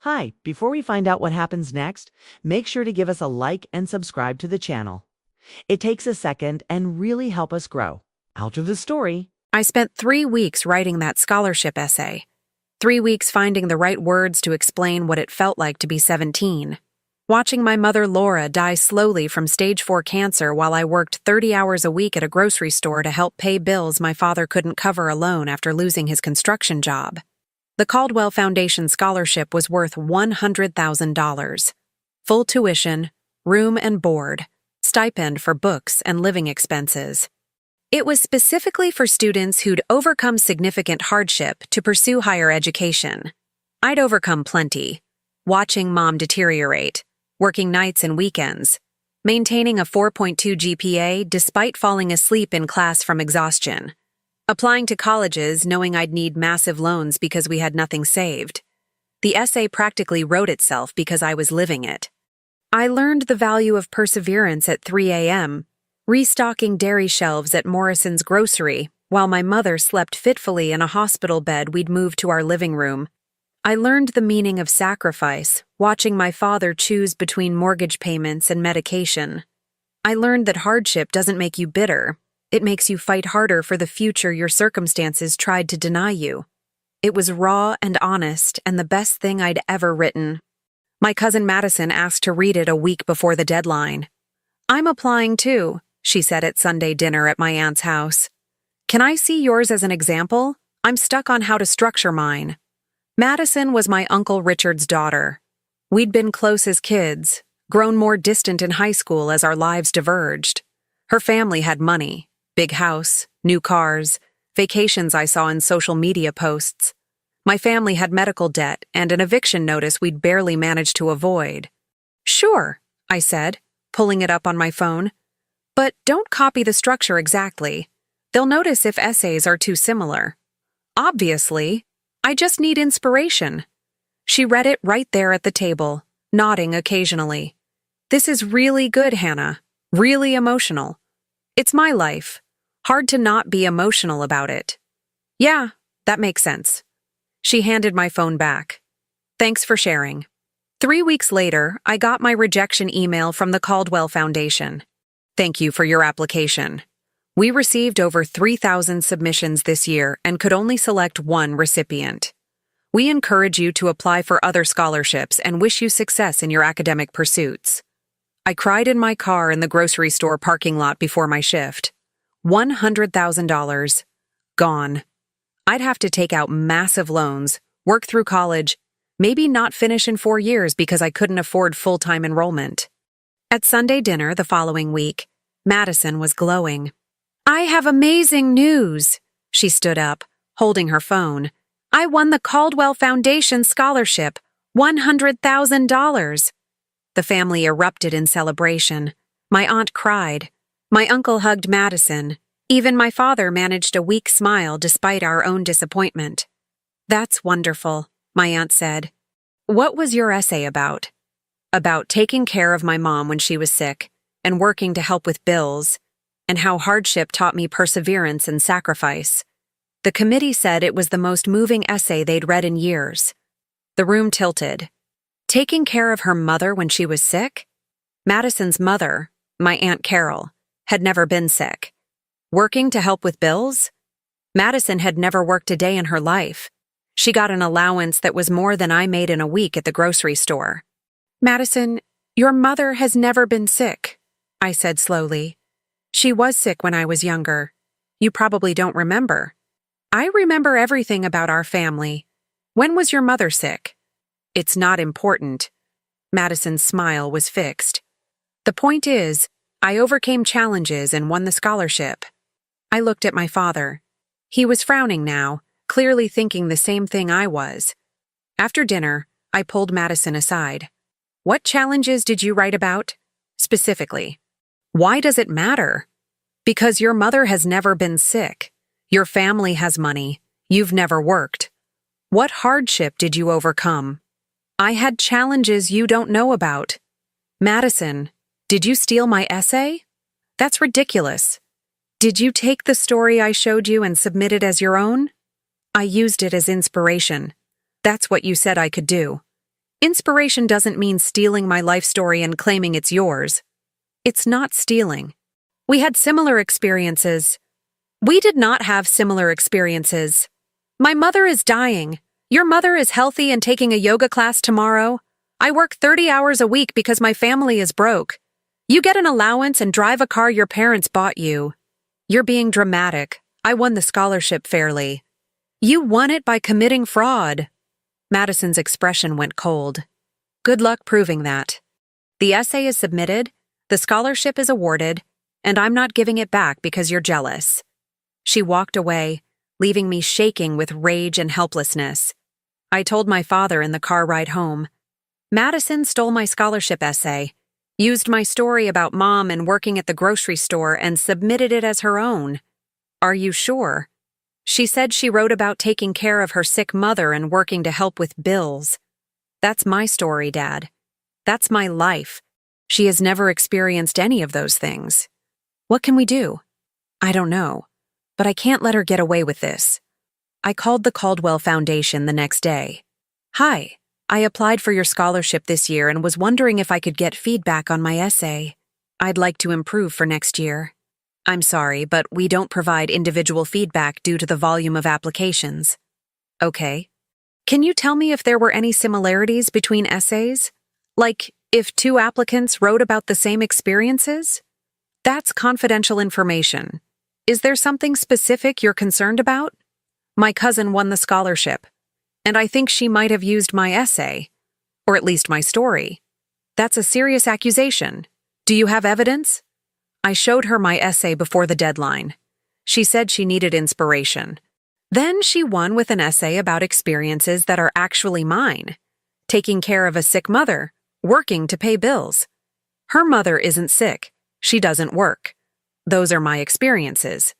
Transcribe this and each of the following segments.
Hi, before we find out what happens next, make sure to give us a like and subscribe to the channel. It takes a second and really help us grow. Out of the story. I spent 3 weeks writing that scholarship essay. 3 weeks finding the right words to explain what it felt like to be 17. Watching my mother Laura die slowly from stage 4 cancer while I worked 30 hours a week at a grocery store to help pay bills my father couldn't cover alone after losing his construction job. The Caldwell Foundation scholarship was worth $100,000. Full tuition, room and board, stipend for books and living expenses. It was specifically for students who'd overcome significant hardship to pursue higher education. I'd overcome plenty. Watching mom deteriorate, working nights and weekends, maintaining a 4.2 GPA despite falling asleep in class from exhaustion, applying to colleges knowing I'd need massive loans because we had nothing saved. The essay practically wrote itself because I was living it. I learned the value of perseverance at 3 a.m., restocking dairy shelves at Morrison's Grocery while my mother slept fitfully in a hospital bed we'd moved to our living room. I learned the meaning of sacrifice, watching my father choose between mortgage payments and medication. I learned that hardship doesn't make you bitter. It makes you fight harder for the future your circumstances tried to deny you. It was raw and honest and the best thing I'd ever written. My cousin Madison asked to read it a week before the deadline. "I'm applying too," she said at Sunday dinner at my aunt's house. "Can I see yours as an example? I'm stuck on how to structure mine." Madison was my Uncle Richard's daughter. We'd been close as kids, grown more distant in high school as our lives diverged. Her family had money, big house, new cars, vacations I saw in social media posts. My family had medical debt and an eviction notice we'd barely managed to avoid. "Sure," I said, pulling it up on my phone. "But don't copy the structure exactly. They'll notice if essays are too similar." "Obviously. I just need inspiration." She read it right there at the table, nodding occasionally. "This is really good, Hannah. Really emotional. It's my life. Hard to not be emotional about it." "Yeah, that makes sense." She handed my phone back. "Thanks for sharing." 3 weeks later, I got my rejection email from the Caldwell Foundation. "Thank you for your application. We received over 3,000 submissions this year and could only select one recipient. We encourage you to apply for other scholarships and wish you success in your academic pursuits." I cried in my car in the grocery store parking lot before my shift. $100,000. Gone. I'd have to take out massive loans, work through college, maybe not finish in 4 years because I couldn't afford full-time enrollment. At Sunday dinner the following week, Madison was glowing. "I have amazing news." She stood up, holding her phone. "I won the Caldwell Foundation scholarship, $100,000. The family erupted in celebration. My aunt cried. My uncle hugged Madison. Even my father managed a weak smile despite our own disappointment. "That's wonderful," my aunt said. "What was your essay about?" "About taking care of my mom when she was sick and working to help with bills, and how hardship taught me perseverance and sacrifice." The committee said it was the most moving essay they'd read in years. The room tilted. Taking care of her mother when she was sick? Madison's mother, my Aunt Carol, had never been sick. Working to help with bills? Madison had never worked a day in her life. She got an allowance that was more than I made in a week at the grocery store. "Madison, your mother has never been sick," I said slowly. "She was sick when I was younger. You probably don't remember." "I remember everything about our family. When was your mother sick?" "It's not important." Madison's smile was fixed. "The point is, I overcame challenges and won the scholarship." I looked at my father. He was frowning now, clearly thinking the same thing I was. After dinner, I pulled Madison aside. "What challenges did you write about? Specifically. Why does it matter?" "Because your mother has never been sick. Your family has money. You've never worked. What hardship did you overcome?" "I had challenges you don't know about." "Madison, did you steal my essay? That's ridiculous. Did you take the story I showed you and submit it as your own?" "I used it as inspiration. That's what you said I could do." Inspiration doesn't mean stealing my life story and claiming it's yours. It's not stealing. We had similar experiences. We did not have similar experiences. My mother is dying. Your mother is healthy and taking a yoga class tomorrow. I work 30 hours a week because my family is broke. You get an allowance and drive a car your parents bought you. You're being dramatic. I won the scholarship fairly. You won it by committing fraud. Madison's expression went cold. Good luck proving that. The essay is submitted, the scholarship is awarded, and I'm not giving it back because you're jealous. She walked away, leaving me shaking with rage and helplessness. I told my father in the car ride home. Madison stole my scholarship essay, used my story about mom and working at the grocery store and submitted it as her own. Are you sure? She said she wrote about taking care of her sick mother and working to help with bills. That's my story, Dad. That's my life. She has never experienced any of those things. What can we do? I don't know, but I can't let her get away with this. I called the Caldwell Foundation the next day. Hi, I applied for your scholarship this year and was wondering if I could get feedback on my essay. I'd like to improve for next year. I'm sorry, but we don't provide individual feedback due to the volume of applications. Okay. Can you tell me if there were any similarities between essays? Like, if two applicants wrote about the same experiences? That's confidential information. Is there something specific you're concerned about? My cousin won the scholarship, and I think she might have used my essay, or at least my story. That's a serious accusation. Do you have evidence? I showed her my essay before the deadline. She said she needed inspiration. Then she won with an essay about experiences that are actually mine. Taking care of a sick mother, working to pay bills. Her mother isn't sick. She doesn't work. Those are my experiences.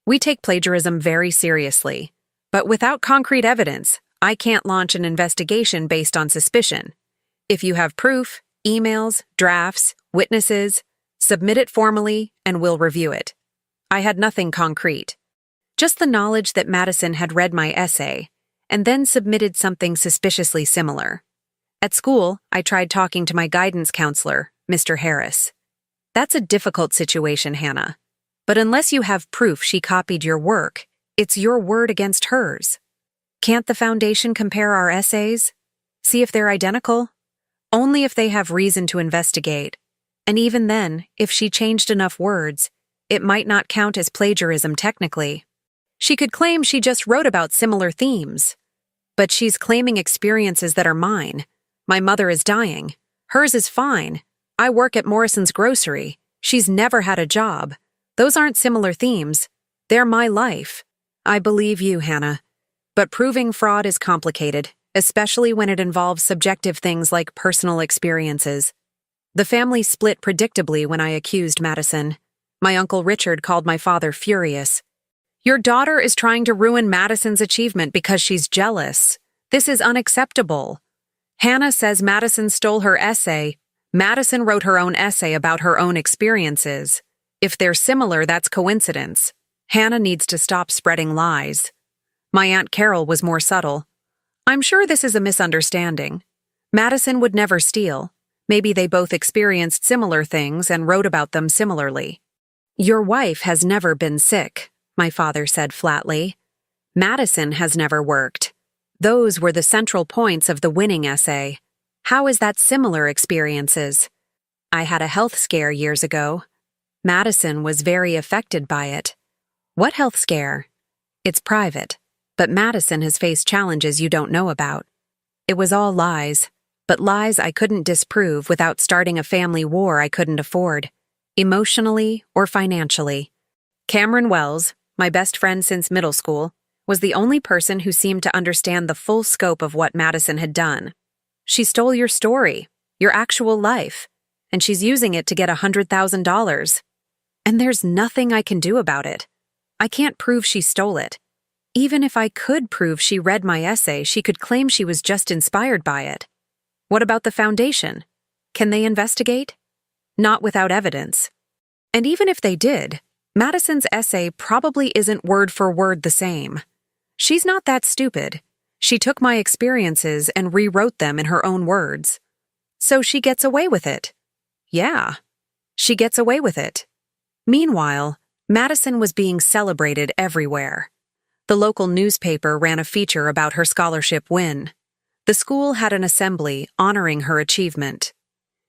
We take plagiarism very seriously, but without concrete evidence, I can't launch an investigation based on suspicion. If you have proof, emails, drafts, witnesses, submit it formally and we'll review it. I had nothing concrete. Just the knowledge that Madison had read my essay and then submitted something suspiciously similar. At school, I tried talking to my guidance counselor, Mr. Harris. That's a difficult situation, Hannah. But unless you have proof she copied your work, it's your word against hers. Can't the foundation compare our essays? See if they're identical? Only if they have reason to investigate. And even then, if she changed enough words, it might not count as plagiarism technically. She could claim she just wrote about similar themes. But she's claiming experiences that are mine. My mother is dying. Hers is fine. I work at Morrison's Grocery. She's never had a job. Those aren't similar themes. They're my life. I believe you, Hannah. But proving fraud is complicated, especially when it involves subjective things like personal experiences. The family split predictably when I accused Madison. My Uncle Richard called my father furious. Your daughter is trying to ruin Madison's achievement because she's jealous. This is unacceptable. Hannah says Madison stole her essay. Madison wrote her own essay about her own experiences. If they're similar, that's coincidence. Hannah needs to stop spreading lies. My Aunt Carol was more subtle. I'm sure this is a misunderstanding. Madison would never steal. Maybe they both experienced similar things and wrote about them similarly. Your wife has never been sick, my father said flatly. Madison has never worked. Those were the central points of the winning essay. How is that similar experiences? I had a health scare years ago. Madison was very affected by it. What health scare? It's private, but Madison has faced challenges you don't know about. It was all lies, but lies I couldn't disprove without starting a family war I couldn't afford, emotionally or financially. Cameron Wells, my best friend since middle school, was the only person who seemed to understand the full scope of what Madison had done. She stole your story, your actual life, and she's using it to get $100,000. And there's nothing I can do about it. I can't prove she stole it. Even if I could prove she read my essay, she could claim she was just inspired by it. What about the foundation? Can they investigate? Not without evidence. And even if they did, Madison's essay probably isn't word for word the same. She's not that stupid. She took my experiences and rewrote them in her own words. So she gets away with it. Yeah, she gets away with it. Meanwhile, Madison was being celebrated everywhere. The local newspaper ran a feature about her scholarship win. The school had an assembly honoring her achievement.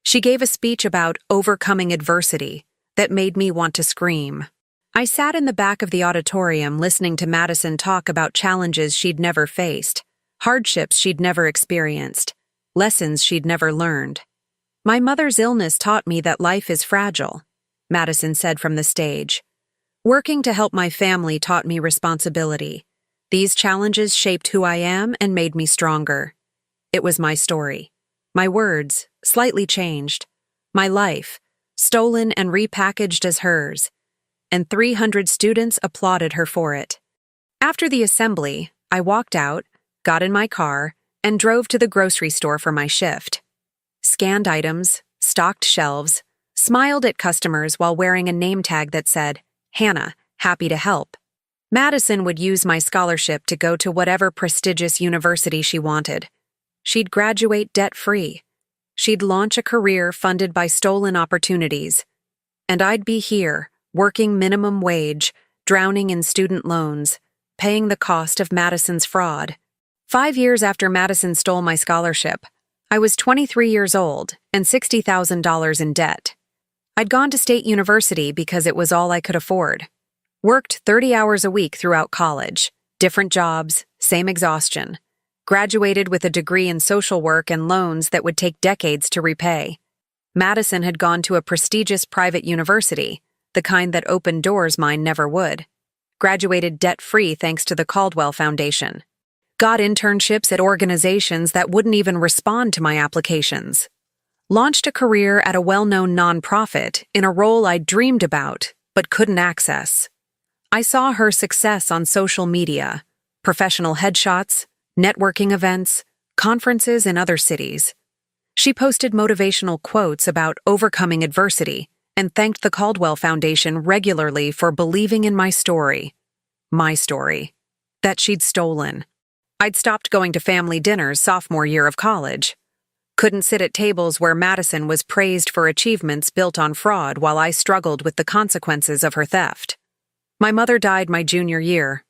She gave a speech about overcoming adversity that made me want to scream. I sat in the back of the auditorium listening to Madison talk about challenges she'd never faced, hardships she'd never experienced, lessons she'd never learned. My mother's illness taught me that life is fragile, Madison said from the stage. Working to help my family taught me responsibility. These challenges shaped who I am and made me stronger. It was my story. My words, slightly changed. My life, stolen and repackaged as hers. And 300 students applauded her for it. After the assembly, I walked out, got in my car, and drove to the grocery store for my shift. Scanned items, stocked shelves, smiled at customers while wearing a name tag that said, Hannah, happy to help. Madison would use my scholarship to go to whatever prestigious university she wanted. She'd graduate debt-free. She'd launch a career funded by stolen opportunities. And I'd be here, working minimum wage, drowning in student loans, paying the cost of Madison's fraud. 5 years after Madison stole my scholarship, I was 23 years old and $60,000 in debt. I'd gone to State University because it was all I could afford. Worked 30 hours a week throughout college, different jobs, same exhaustion. Graduated with a degree in social work and loans that would take decades to repay. Madison had gone to a prestigious private university, the kind that opened doors mine never would. Graduated debt-free thanks to the Caldwell Foundation. Got internships at organizations that wouldn't even respond to my applications. Launched a career at a well-known nonprofit in a role I dreamed about but couldn't access. I saw her success on social media, professional headshots, networking events, conferences in other cities. She posted motivational quotes about overcoming adversity and thanked the Caldwell Foundation regularly for believing in my story, that she'd stolen. I'd stopped going to family dinners sophomore year of college. Couldn't sit at tables where Madison was praised for achievements built on fraud while I struggled with the consequences of her theft. My mother died my junior year,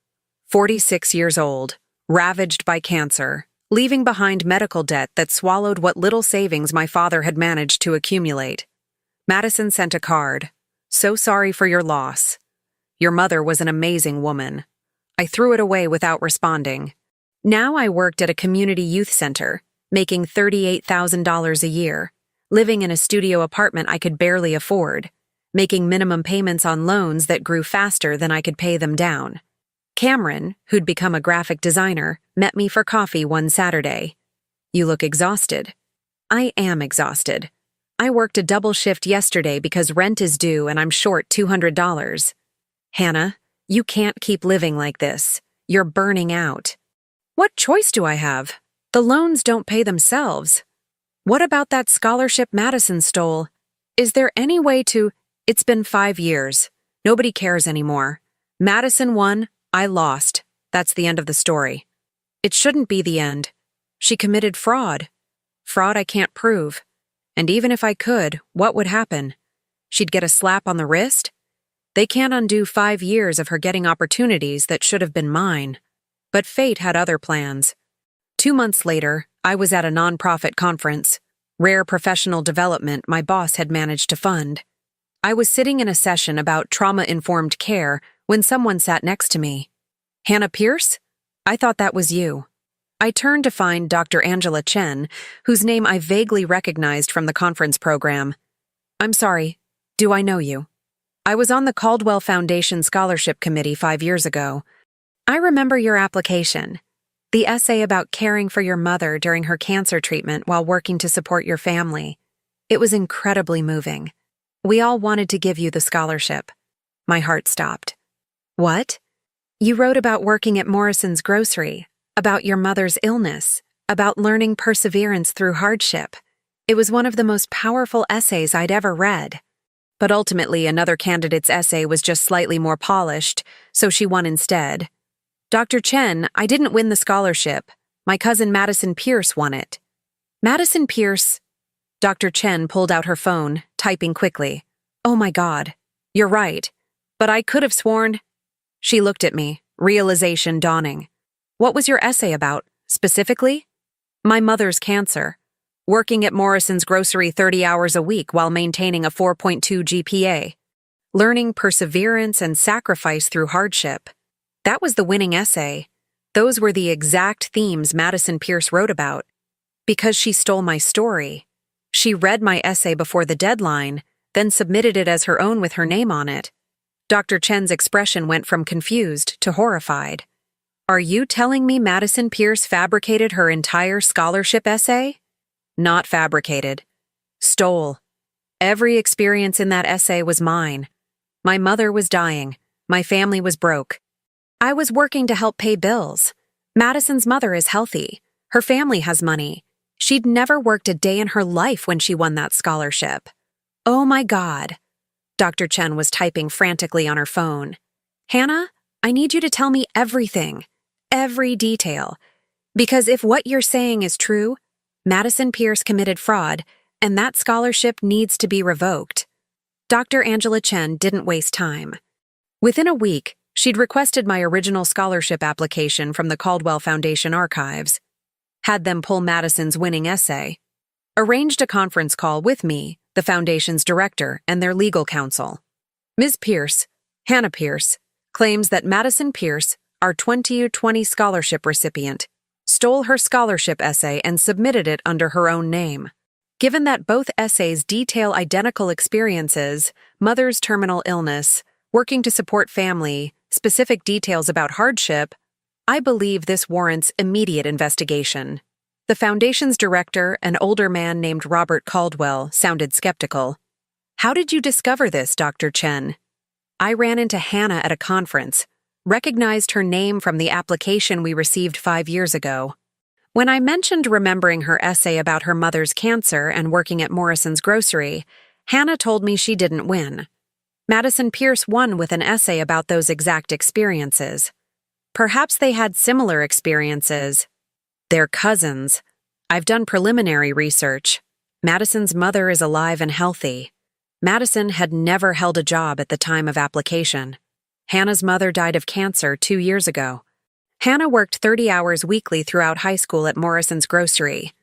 46 years old, ravaged by cancer, leaving behind medical debt that swallowed what little savings my father had managed to accumulate. Madison sent a card. So sorry for your loss. Your mother was an amazing woman. I threw it away without responding. Now I worked at a community youth center, making $38,000 a year, living in a studio apartment I could barely afford, making minimum payments on loans that grew faster than I could pay them down. Cameron, who'd become a graphic designer, met me for coffee one Saturday. You look exhausted. I am exhausted. I worked a double shift yesterday because rent is due and I'm short $200. Hannah, you can't keep living like this. You're burning out. What choice do I have? The loans don't pay themselves. What about that scholarship Madison stole? Is there any way to... It's been 5 years. Nobody cares anymore. Madison won, I lost. That's the end of the story. It shouldn't be the end. She committed fraud. Fraud I can't prove. And even if I could, what would happen? She'd get a slap on the wrist? They can't undo 5 years of her getting opportunities that should have been mine. But fate had other plans. 2 months later, I was at a nonprofit conference, rare professional development my boss had managed to fund. I was sitting in a session about trauma-informed care when someone sat next to me. Hannah Pierce? I thought that was you. I turned to find Dr. Angela Chen, whose name I vaguely recognized from the conference program. I'm sorry, do I know you? I was on the Caldwell Foundation Scholarship Committee 5 years ago. I remember your application. The essay about caring for your mother during her cancer treatment while working to support your family. It was incredibly moving. We all wanted to give you the scholarship. My heart stopped. What? You wrote about working at Morrison's Grocery, about your mother's illness, about learning perseverance through hardship. It was one of the most powerful essays I'd ever read. But ultimately, another candidate's essay was just slightly more polished, so she won instead. Dr. Chen, I didn't win the scholarship. My cousin Madison Pierce won it. Madison Pierce. Dr. Chen pulled out her phone, typing quickly. Oh my God. You're right. But I could have sworn. She looked at me, realization dawning. What was your essay about, specifically? My mother's cancer. Working at Morrison's Grocery 30 hours a week while maintaining a 4.2 GPA. Learning perseverance and sacrifice through hardship. That was the winning essay. Those were the exact themes Madison Pierce wrote about. Because she stole my story. She read my essay before the deadline, then submitted it as her own with her name on it. Dr. Chen's expression went from confused to horrified. Are you telling me Madison Pierce fabricated her entire scholarship essay? Not fabricated. Stole. Every experience in that essay was mine. My mother was dying. My family was broke. I was working to help pay bills. Madison's mother is healthy. Her family has money. She'd never worked a day in her life when she won that scholarship. Oh my God. Dr. Chen was typing frantically on her phone. Hannah, I need you to tell me everything. Every detail. Because if what you're saying is true, Madison Pierce committed fraud, and that scholarship needs to be revoked. Dr. Angela Chen didn't waste time. Within a week, she'd requested my original scholarship application from the Caldwell Foundation archives, had them pull Madison's winning essay, arranged a conference call with me, the foundation's director, and their legal counsel. Ms. Pierce, Hannah Pierce, claims that Madison Pierce, our 2020 scholarship recipient, stole her scholarship essay and submitted it under her own name. Given that both essays detail identical experiences, mother's terminal illness, working to support family, specific details about hardship, I believe this warrants immediate investigation. The foundation's director, an older man named Robert Caldwell, sounded skeptical. How did you discover this, Dr. Chen? I ran into Hannah at a conference, recognized her name from the application we received 5 years ago. When I mentioned remembering her essay about her mother's cancer and working at Morrison's Grocery, Hannah told me she didn't win. Madison Pierce won with an essay about those exact experiences. Perhaps they had similar experiences. They're cousins. I've done preliminary research. Madison's mother is alive and healthy. Madison had never held a job at the time of application. Hannah's mother died of cancer 2 years ago. Hannah worked 30 hours weekly throughout high school at Morrison's Grocery.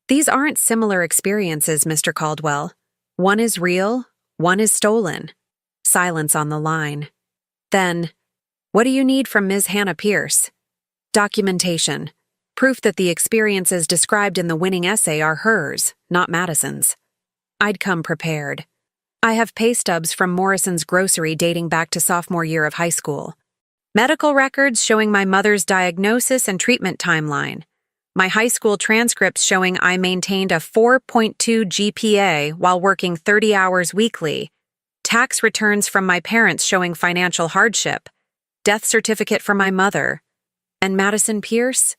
These aren't similar experiences, Mr. Caldwell. One is real, one is stolen. Silence on the line. Then, what do you need from Ms. Hannah Pierce? Documentation. Proof that the experiences described in the winning essay are hers, not Madison's. I'd come prepared. I have pay stubs from Morrison's Grocery dating back to sophomore year of high school. Medical records showing my mother's diagnosis and treatment timeline. My high school transcripts showing I maintained a 4.2 GPA while working 30 hours weekly. Tax returns from my parents showing financial hardship. Death certificate for my mother. And Madison Pierce?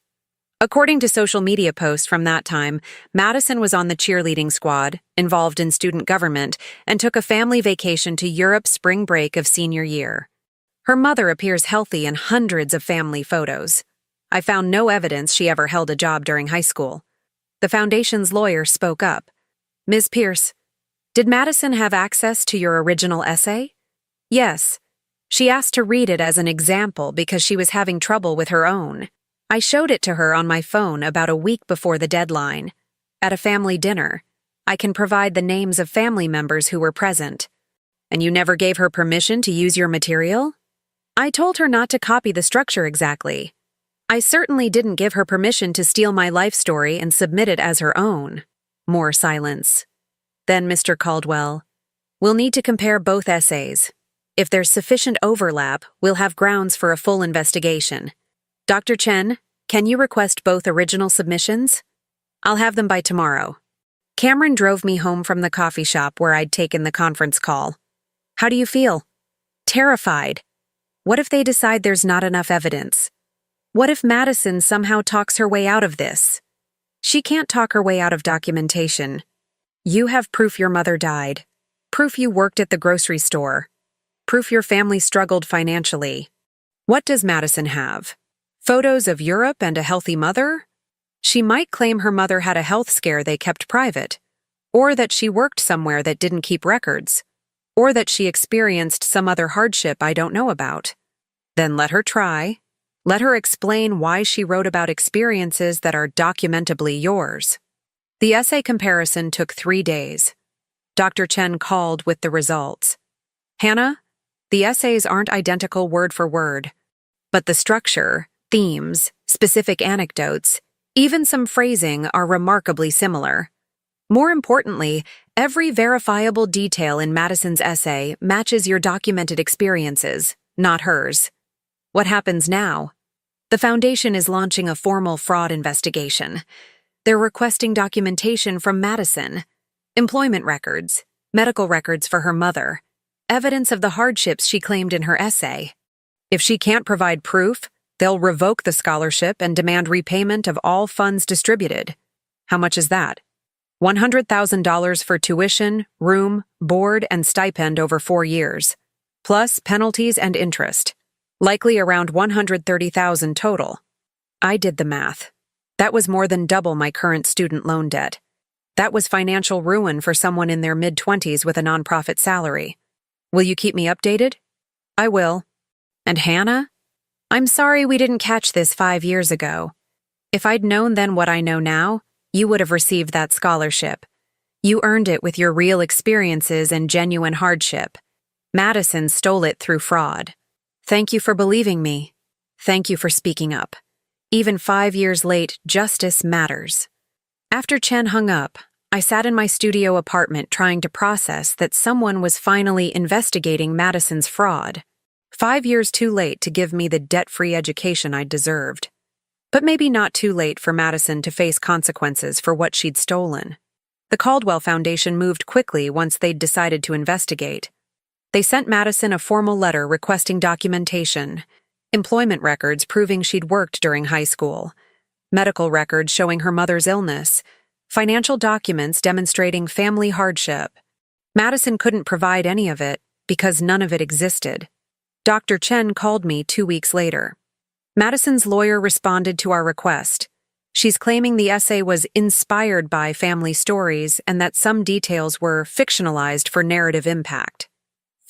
According to social media posts from that time, Madison was on the cheerleading squad, involved in student government, and took a family vacation to Europe spring break of senior year. Her mother appears healthy in hundreds of family photos. I found no evidence she ever held a job during high school. The foundation's lawyer spoke up. Ms. Pierce, did Madison have access to your original essay? Yes. She asked to read it as an example because she was having trouble with her own. I showed it to her on my phone about a week before the deadline. At a family dinner. I can provide the names of family members who were present. And you never gave her permission to use your material? I told her not to copy the structure exactly. I certainly didn't give her permission to steal my life story and submit it as her own. More silence. Then, Mr. Caldwell, we'll need to compare both essays. If there's sufficient overlap, we'll have grounds for a full investigation. Dr. Chen, can you request both original submissions? I'll have them by tomorrow. Cameron drove me home from the coffee shop where I'd taken the conference call. How do you feel? Terrified. What if they decide there's not enough evidence? What if Madison somehow talks her way out of this? She can't talk her way out of documentation. You have proof your mother died. Proof you worked at the grocery store. Proof your family struggled financially. What does Madison have? Photos of Europe and a healthy mother? She might claim her mother had a health scare they kept private, or that she worked somewhere that didn't keep records, or that she experienced some other hardship I don't know about. Then let her try. Let her explain why she wrote about experiences that are documentably yours. The essay comparison took 3 days. Dr. Chen called with the results. Hannah, the essays aren't identical word for word, but the structure, themes, specific anecdotes, even some phrasing are remarkably similar. More importantly, every verifiable detail in Madison's essay matches your documented experiences, not hers. What happens now? The Foundation is launching a formal fraud investigation. They're requesting documentation from Madison, employment records, medical records for her mother, evidence of the hardships she claimed in her essay. If she can't provide proof, they'll revoke the scholarship and demand repayment of all funds distributed. How much is that? $100,000 for tuition, room, board, and stipend over 4 years, plus penalties and interest, likely around $130,000 total. I did the math. That was more than double my current student loan debt. That was financial ruin for someone in their mid-20s with a nonprofit salary. Will you keep me updated? I will. And Hannah? I'm sorry we didn't catch this 5 years ago. If I'd known then what I know now, you would have received that scholarship. You earned it with your real experiences and genuine hardship. Madison stole it through fraud. Thank you for believing me. Thank you for speaking up. Even 5 years late, justice matters. After Chen hung up, I sat in my studio apartment trying to process that someone was finally investigating Madison's fraud. 5 years too late to give me the debt-free education I deserved. But maybe not too late for Madison to face consequences for what she'd stolen. The Caldwell Foundation moved quickly once they'd decided to investigate. They sent Madison a formal letter requesting documentation, employment records proving she'd worked during high school, medical records showing her mother's illness, financial documents demonstrating family hardship. Madison couldn't provide any of it because none of it existed. Dr. Chen called me 2 weeks later. Madison's lawyer responded to our request. She's claiming the essay was inspired by family stories and that some details were fictionalized for narrative impact.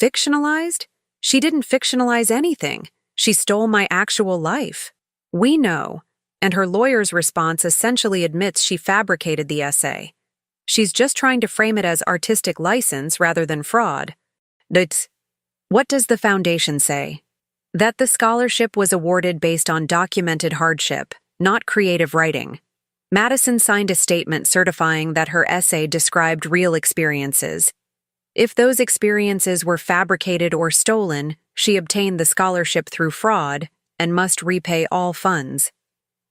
Fictionalized? She didn't fictionalize anything. She stole my actual life. We know, and her lawyer's response essentially admits she fabricated the essay. She's just trying to frame it as artistic license rather than fraud. What does the foundation say? That the scholarship was awarded based on documented hardship, not creative writing. Madison signed a statement certifying that her essay described real experiences. If those experiences were fabricated or stolen, she obtained the scholarship through fraud and must repay all funds.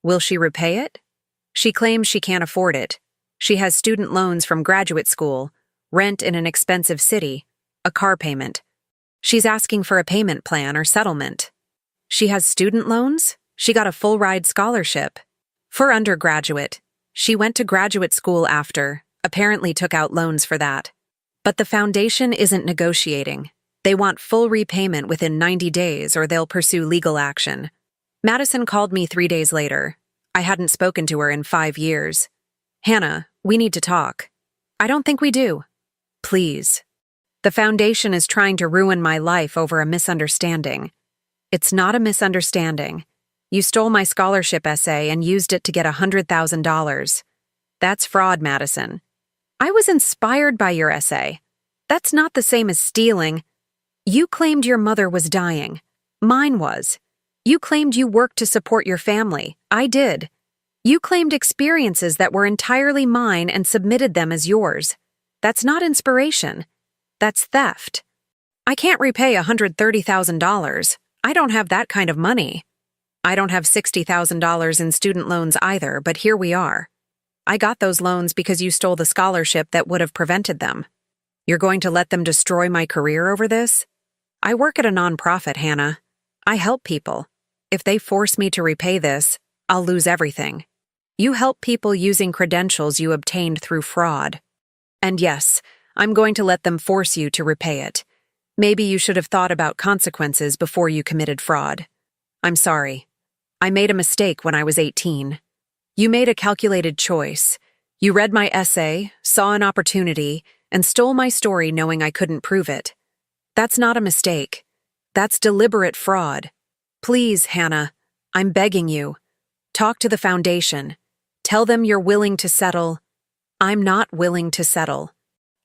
Will she repay it? She claims she can't afford it. She has student loans from graduate school, rent in an expensive city, a car payment. She's asking for a payment plan or settlement. She has student loans? She got a full-ride scholarship. For undergraduate. She went to graduate school after, apparently took out loans for that. But the foundation isn't negotiating. They want full repayment within 90 days or they'll pursue legal action. Madison called me 3 days later. I hadn't spoken to her in 5 years. Hannah, we need to talk. I don't think we do. Please. The foundation is trying to ruin my life over a misunderstanding. It's not a misunderstanding. You stole my scholarship essay and used it to get $100,000. That's fraud, Madison. I was inspired by your essay. That's not the same as stealing. You claimed your mother was dying. Mine was. You claimed you worked to support your family. I did. You claimed experiences that were entirely mine and submitted them as yours. That's not inspiration. That's theft. I can't repay $130,000. I don't have that kind of money. I don't have $60,000 in student loans either, but here we are. I got those loans because you stole the scholarship that would have prevented them. You're going to let them destroy my career over this? I work at a nonprofit, Hannah. I help people. If they force me to repay this, I'll lose everything. You help people using credentials you obtained through fraud. And yes, I'm going to let them force you to repay it. Maybe you should have thought about consequences before you committed fraud. I'm sorry. I made a mistake when I was 18. You made a calculated choice. You read my essay, saw an opportunity, and stole my story knowing I couldn't prove it. That's not a mistake. That's deliberate fraud. Please, Hannah, I'm begging you. Talk to the foundation. Tell them you're willing to settle. I'm not willing to settle.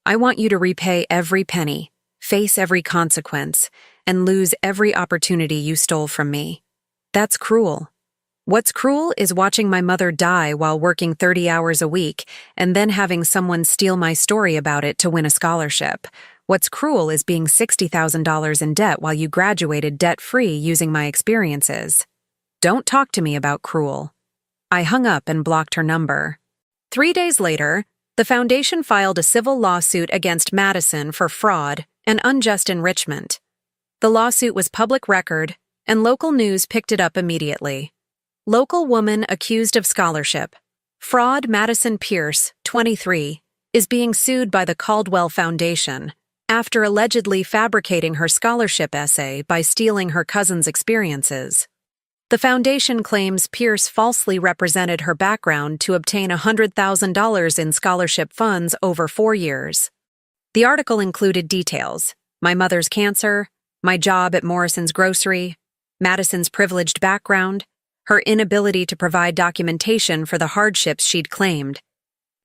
I want you to repay every penny, face every consequence, and lose every opportunity you stole from me. That's cruel. What's cruel is watching my mother die while working 30 hours a week and then having someone steal my story about it to win a scholarship. What's cruel is being $60,000 in debt while you graduated debt-free using my experiences. Don't talk to me about cruel. I hung up and blocked her number. 3 days later, the foundation filed a civil lawsuit against Madison for fraud and unjust enrichment. The lawsuit was public record, and local news picked it up immediately. Local woman accused of scholarship. Fraud Madison Pierce, 23, is being sued by the Caldwell Foundation after allegedly fabricating her scholarship essay by stealing her cousin's experiences. The foundation claims Pierce falsely represented her background to obtain $100,000 in scholarship funds over 4 years. The article included details: my mother's cancer, my job at Morrison's Grocery, Madison's privileged background, her inability to provide documentation for the hardships she'd claimed.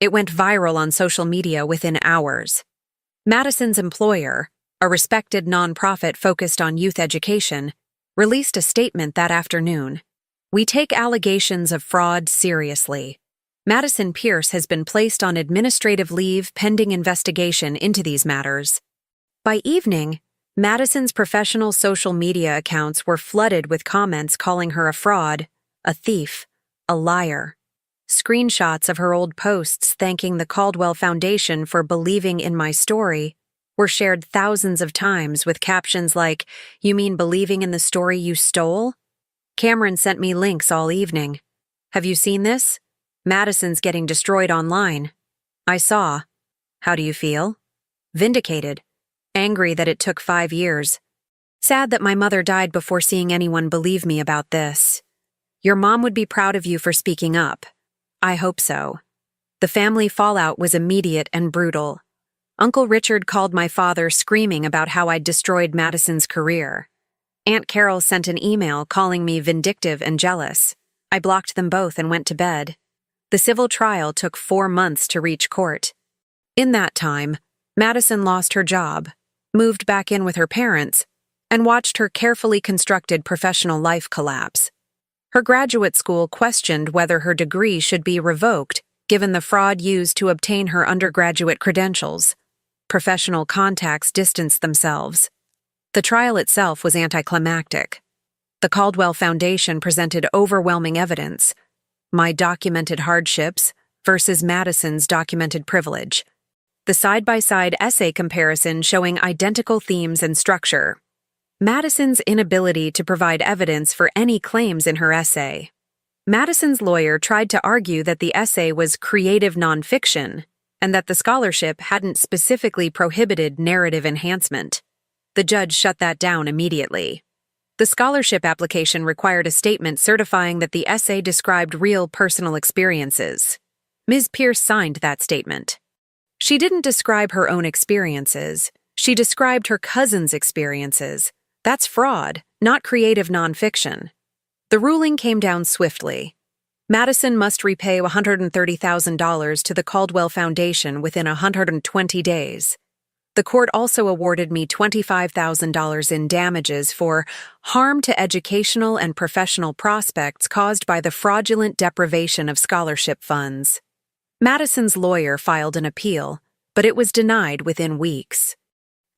It went viral on social media within hours. Madison's employer, a respected nonprofit focused on youth education, released a statement that afternoon. We take allegations of fraud seriously. Madison Pierce has been placed on administrative leave pending investigation into these matters. By evening, Madison's professional social media accounts were flooded with comments calling her a fraud, a thief, a liar. Screenshots of her old posts thanking the Caldwell Foundation for believing in my story were shared thousands of times with captions like, "You mean believing in the story you stole?" Cameron sent me links all evening. "Have you seen this? Madison's getting destroyed online." I saw. How do you feel? Vindicated. Angry that it took 5 years. Sad that my mother died before seeing anyone believe me about this. Your mom would be proud of you for speaking up. I hope so. The family fallout was immediate and brutal. Uncle Richard called my father screaming about how I'd destroyed Madison's career. Aunt Carol sent an email calling me vindictive and jealous. I blocked them both and went to bed. The civil trial took 4 months to reach court. In that time, Madison lost her job, moved back in with her parents, and watched her carefully constructed professional life collapse. Her graduate school questioned whether her degree should be revoked given the fraud used to obtain her undergraduate credentials. Professional contacts distanced themselves. The trial itself was anticlimactic. The Caldwell Foundation presented overwhelming evidence: my documented hardships versus Madison's documented privilege. The side-by-side essay comparison showing identical themes and structure. Madison's inability to provide evidence for any claims in her essay. Madison's lawyer tried to argue that the essay was creative nonfiction and that the scholarship hadn't specifically prohibited narrative enhancement. The judge shut that down immediately. The scholarship application required a statement certifying that the essay described real personal experiences. Ms. Pierce signed that statement. She didn't describe her own experiences. She described her cousin's experiences. That's fraud, not creative nonfiction. The ruling came down swiftly. Madison must repay $130,000 to the Caldwell Foundation within 120 days. The court also awarded me $25,000 in damages for harm to educational and professional prospects caused by the fraudulent deprivation of scholarship funds. Madison's lawyer filed an appeal, but it was denied within weeks.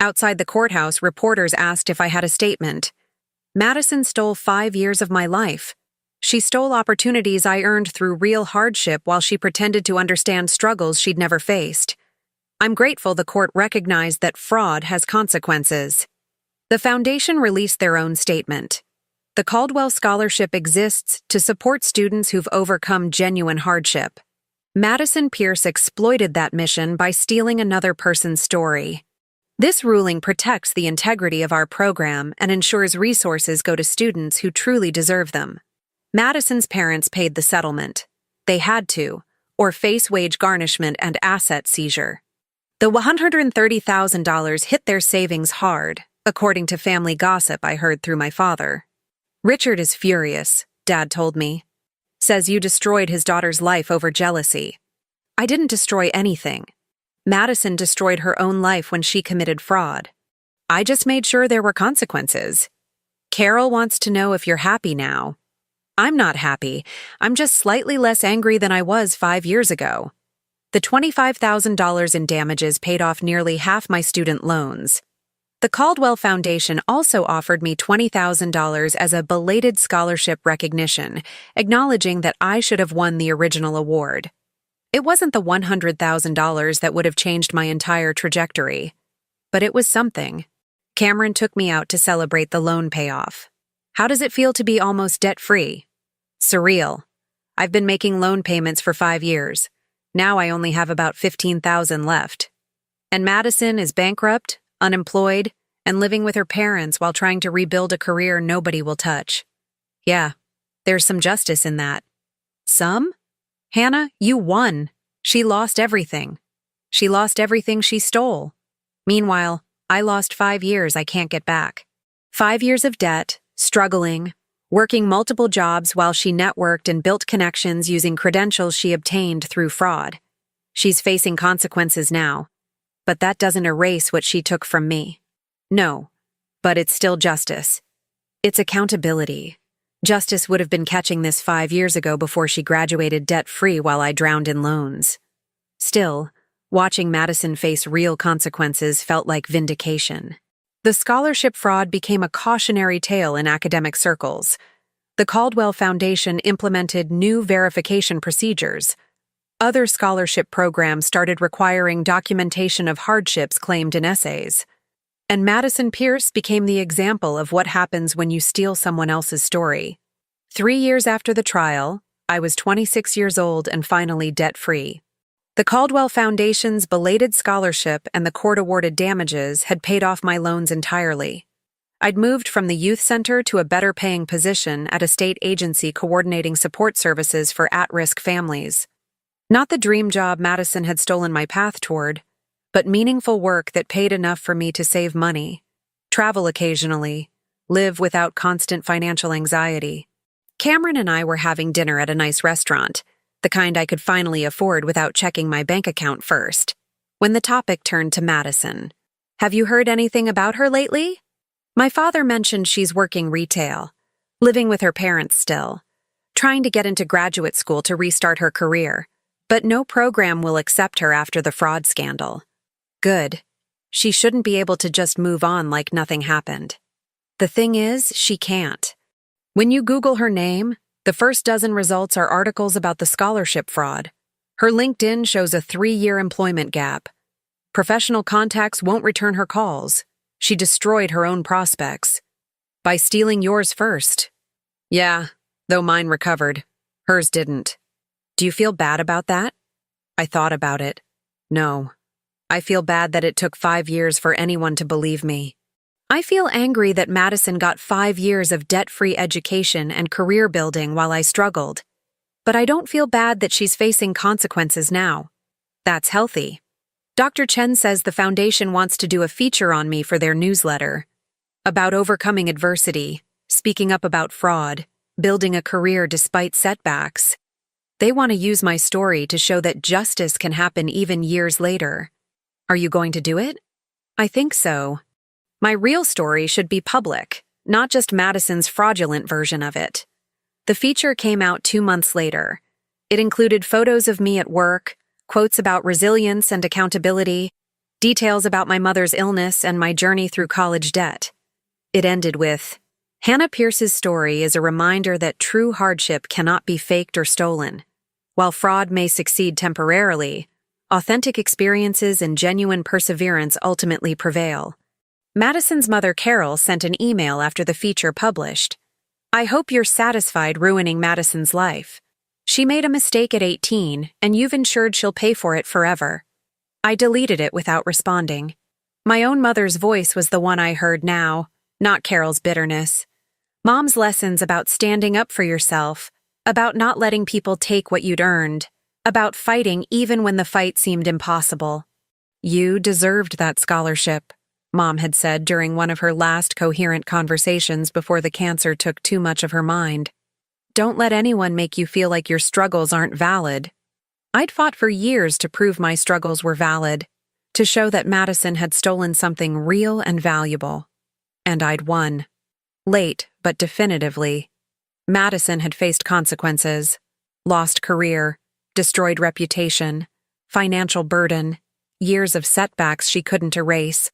Outside the courthouse, reporters asked if I had a statement. Madison stole 5 years of my life. She stole opportunities I earned through real hardship while she pretended to understand struggles she'd never faced. I'm grateful the court recognized that fraud has consequences. The foundation released their own statement. The Caldwell Scholarship exists to support students who've overcome genuine hardship. Madison Pierce exploited that mission by stealing another person's story. This ruling protects the integrity of our program and ensures resources go to students who truly deserve them. Madison's parents paid the settlement. They had to, or face wage garnishment and asset seizure. The $130,000 hit their savings hard, according to family gossip I heard through my father. Richard is furious, Dad told me. Says you destroyed his daughter's life over jealousy. I didn't destroy anything. Madison destroyed her own life when she committed fraud. I just made sure there were consequences. Carol wants to know if you're happy now. I'm not happy. I'm just slightly less angry than I was 5 years ago. The $25,000 in damages paid off nearly half my student loans. The Caldwell Foundation also offered me $20,000 as a belated scholarship recognition, acknowledging that I should have won the original award. It wasn't the $100,000 that would have changed my entire trajectory. But it was something. Cameron took me out to celebrate the loan payoff. How does it feel to be almost debt-free? Surreal. I've been making loan payments for 5 years. Now I only have about $15,000 left. And Madison is bankrupt, unemployed, and living with her parents while trying to rebuild a career nobody will touch. Yeah, there's some justice in that. Some? Hannah, you won. She lost everything. She lost everything she stole. Meanwhile, I lost 5 years I can't get back. 5 years of debt, struggling, working multiple jobs while she networked and built connections using credentials she obtained through fraud. She's facing consequences now. But that doesn't erase what she took from me. No, but it's still justice. It's accountability. Justice would have been catching this 5 years ago before she graduated debt-free while I drowned in loans. Still, watching Madison face real consequences felt like vindication. The scholarship fraud became a cautionary tale in academic circles. The Caldwell Foundation implemented new verification procedures. Other scholarship programs started requiring documentation of hardships claimed in essays. And Madison Pierce became the example of what happens when you steal someone else's story. 3 years after the trial, I was 26 years old and finally debt-free. The Caldwell Foundation's belated scholarship and the court-awarded damages had paid off my loans entirely. I'd moved from the youth center to a better-paying position at a state agency coordinating support services for at-risk families. Not the dream job Madison had stolen my path toward, but meaningful work that paid enough for me to save money, travel occasionally, live without constant financial anxiety. Cameron and I were having dinner at a nice restaurant, the kind I could finally afford without checking my bank account first, when the topic turned to Madison. Have you heard anything about her lately? My father mentioned she's working retail, living with her parents still, trying to get into graduate school to restart her career, but no program will accept her after the fraud scandal. Good. She shouldn't be able to just move on like nothing happened. The thing is, she can't. When you Google her name, the first dozen results are articles about the scholarship fraud. Her LinkedIn shows a 3-year employment gap. Professional contacts won't return her calls. She destroyed her own prospects. By stealing yours first. Yeah, though mine recovered. Hers didn't. Do you feel bad about that? I thought about it. No. I feel bad that it took 5 years for anyone to believe me. I feel angry that Madison got 5 years of debt-free education and career building while I struggled. But I don't feel bad that she's facing consequences now. That's healthy. Dr. Chen says the foundation wants to do a feature on me for their newsletter. About overcoming adversity, speaking up about fraud, building a career despite setbacks. They want to use my story to show that justice can happen even years later. Are you going to do it? I think so. My real story should be public, not just Madison's fraudulent version of it. The feature came out 2 months later. It included photos of me at work, quotes about resilience and accountability, details about my mother's illness and my journey through college debt. It ended with, Hannah Pierce's story is a reminder that true hardship cannot be faked or stolen. While fraud may succeed temporarily, authentic experiences and genuine perseverance ultimately prevail. Madison's mother Carol sent an email after the feature published. I hope you're satisfied ruining Madison's life. She made a mistake at 18, and you've ensured she'll pay for it forever. I deleted it without responding. My own mother's voice was the one I heard now, not Carol's bitterness. Mom's lessons about standing up for yourself, about not letting people take what you'd earned, about fighting even when the fight seemed impossible. You deserved that scholarship, Mom had said during one of her last coherent conversations before the cancer took too much of her mind. Don't let anyone make you feel like your struggles aren't valid. I'd fought for years to prove my struggles were valid, to show that Madison had stolen something real and valuable. And I'd won. Late, but definitively. Madison had faced consequences, lost career, destroyed reputation, financial burden, years of setbacks she couldn't erase.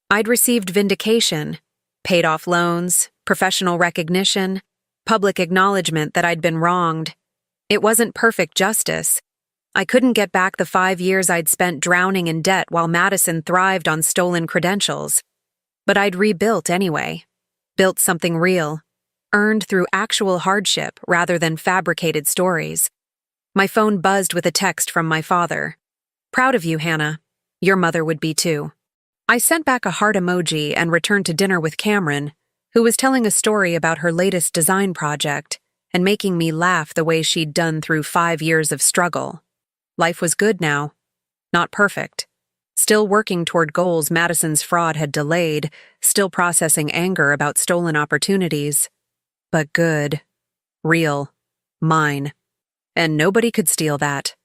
I'd received vindication, paid off loans, professional recognition, public acknowledgement that I'd been wronged. It wasn't perfect justice. I couldn't get back the 5 years I'd spent drowning in debt while Madison thrived on stolen credentials. But I'd rebuilt anyway. Built something real, earned through actual hardship rather than fabricated stories. My phone buzzed with a text from my father. Proud of you, Hannah. Your mother would be too. I sent back a heart emoji and returned to dinner with Cameron, who was telling a story about her latest design project and making me laugh the way she'd done through 5 years of struggle. Life was good now. Not perfect. Still working toward goals Madison's fraud had delayed, still processing anger about stolen opportunities. But good. Real. Mine. And nobody could steal that.